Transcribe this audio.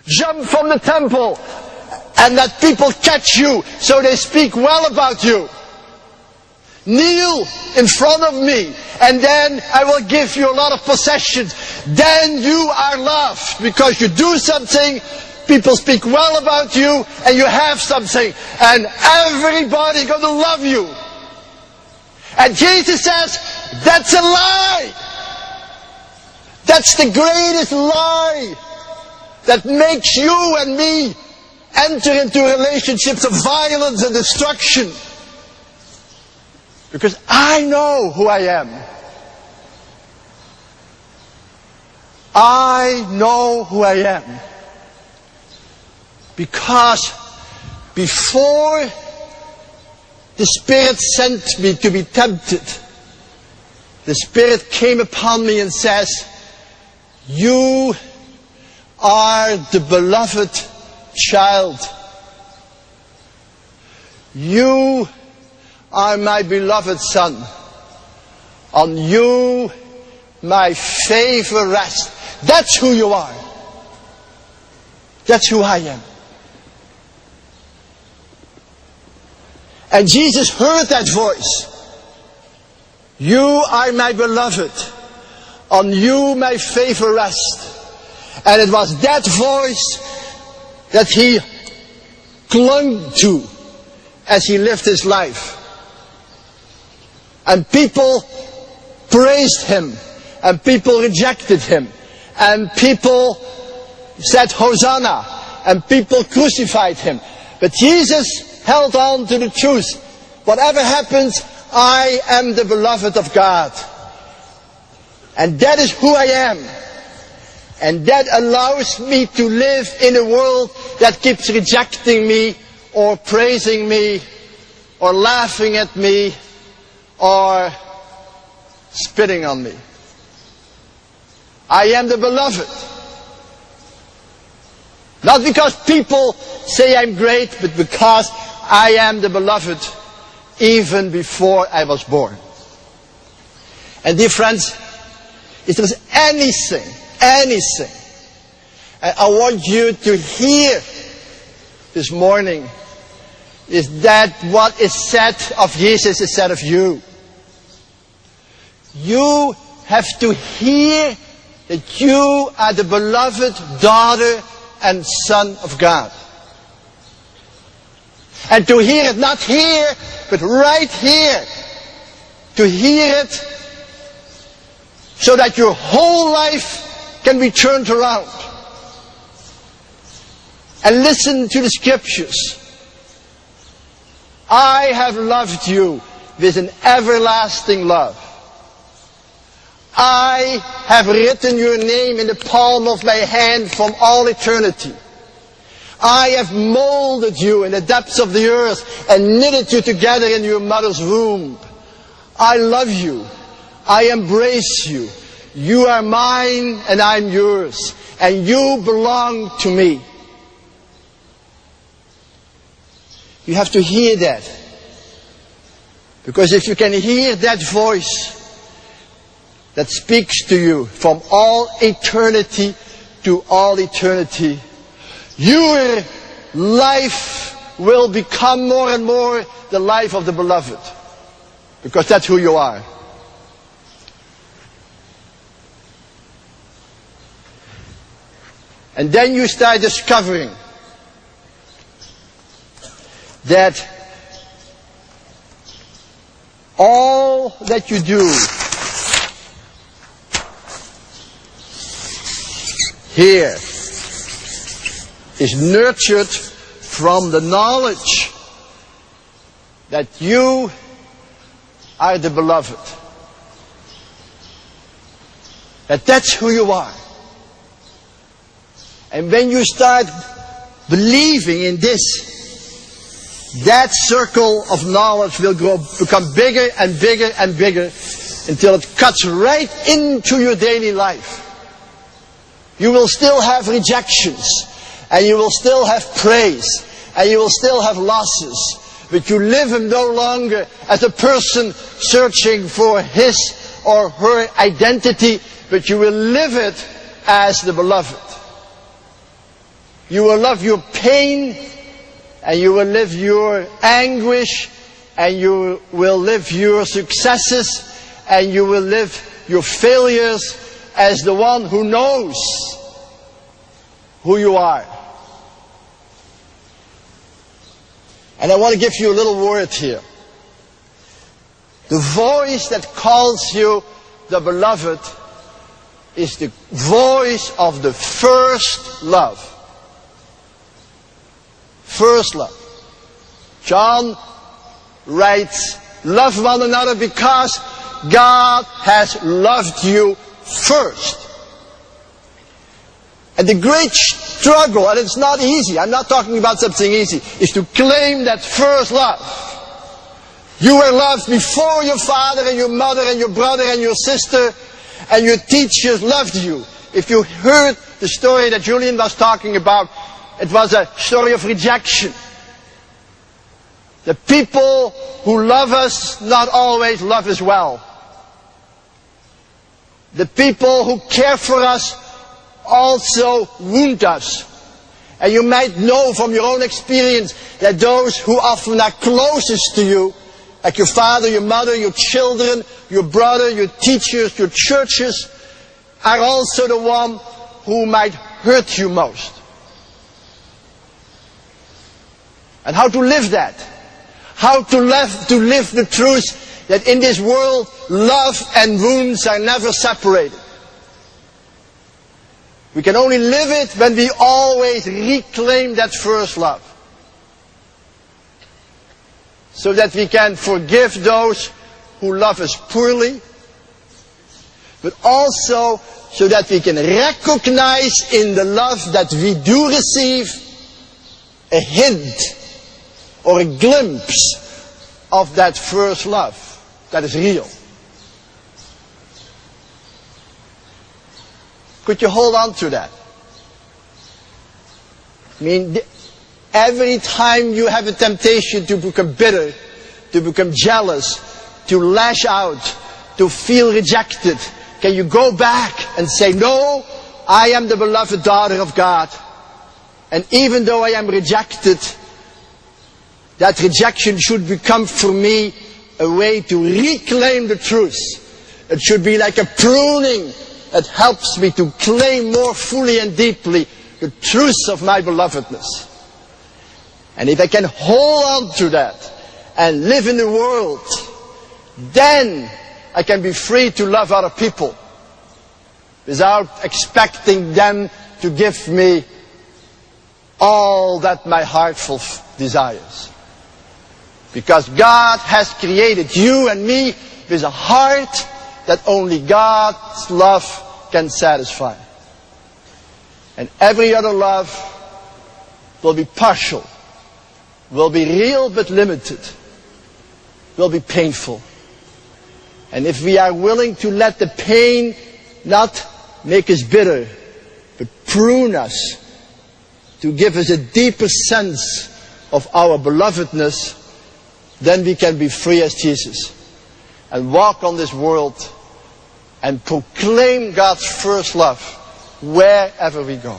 Jump from the temple and let people catch you so they speak well about you. Kneel in front of me and then I will give you a lot of possessions. Then you are loved because you do something, people speak well about you, and you have something, and everybody gonna love you. And Jesus says, that's a lie. That's the greatest lie that makes you and me enter into relationships of violence and destruction. Because I know who I am. I know who I am. Because before the Spirit sent me to be tempted, the Spirit came upon me and says, you are the beloved child. You are my beloved son. On you my favor rests. That's who you are. That's who I am. And Jesus heard that voice. You are my beloved. On you my favor rests. And it was that voice that he clung to as he lived his life. And people praised him. And people rejected him. And people said Hosanna. And people crucified him. But Jesus held on to the truth. Whatever happens, I am the beloved of God. And that is who I am. And that allows me to live in a world that keeps rejecting me, or praising me, or laughing at me, or spitting on me. I am the beloved. Not because people say I'm great, but because I am the beloved even before I was born. And dear friends, if there's anything, I want you to hear this morning, is that what is said of Jesus is said of you. You have to hear that you are the beloved daughter and son of God. And to hear it, not here, but right here. To hear it so that your whole life can be turned around. And listen to the scriptures. I have loved you with an everlasting love. I have written your name in the palm of my hand from all eternity. I have molded you in the depths of the earth and knitted you together in your mother's womb. I love you. I embrace you. You are mine and I'm yours. And you belong to me. You have to hear that. Because if you can hear that voice that speaks to you from all eternity to all eternity, your life will become more and more the life of the beloved. Because that's who you are. And then you start discovering that all that you do here is nurtured from the knowledge that you are the beloved. That's who you are. And when you start believing in this, that circle of knowledge will become bigger and bigger and bigger until it cuts right into your daily life. You will still have rejections, and you will still have praise, and you will still have losses, but you live no longer as a person searching for his or her identity, but you will live it as the beloved. You will love your pain, and you will live your anguish, and you will live your successes, and you will live your failures as the one who knows who you are. And I want to give you a little word here. The voice that calls you the beloved is the voice of the first love. First love. John writes, love one another because God has loved you first. And the great struggle, and it's not easy, I'm not talking about something easy, is to claim that first love. You were loved before your father and your mother and your brother and your sister, and your teachers loved you. If you heard the story that Julian was talking about, it was a story of rejection. The people who love us not always love us well. The people who care for us also wound us. And you might know from your own experience that those who often are closest to you, like your father, your mother, your children, your brother, your teachers, your churches, are also the one who might hurt you most. And how to live that? How to live the truth that in this world, love and wounds are never separated. We can only live it when we always reclaim that first love. So that we can forgive those who love us poorly, but also so that we can recognize in the love that we do receive a hint or a glimpse of that first love that is real. Could you hold on to that? I mean, every time you have a temptation to become bitter, to become jealous, to lash out, to feel rejected, can you go back and say, no, I am the beloved daughter of God. And even though I am rejected, that rejection should become for me a way to reclaim the truth. It should be like a pruning that helps me to claim more fully and deeply the truth of my belovedness. And if I can hold on to that and live in the world, then I can be free to love other people without expecting them to give me all that my heart desires. Because God has created you and me with a heart that only God's love can satisfy. And every other love will be partial, will be real but limited, will be painful. And if we are willing to let the pain not make us bitter, but prune us, to give us a deeper sense of our belovedness, then we can be free as Jesus and walk on this world and proclaim God's first love wherever we go.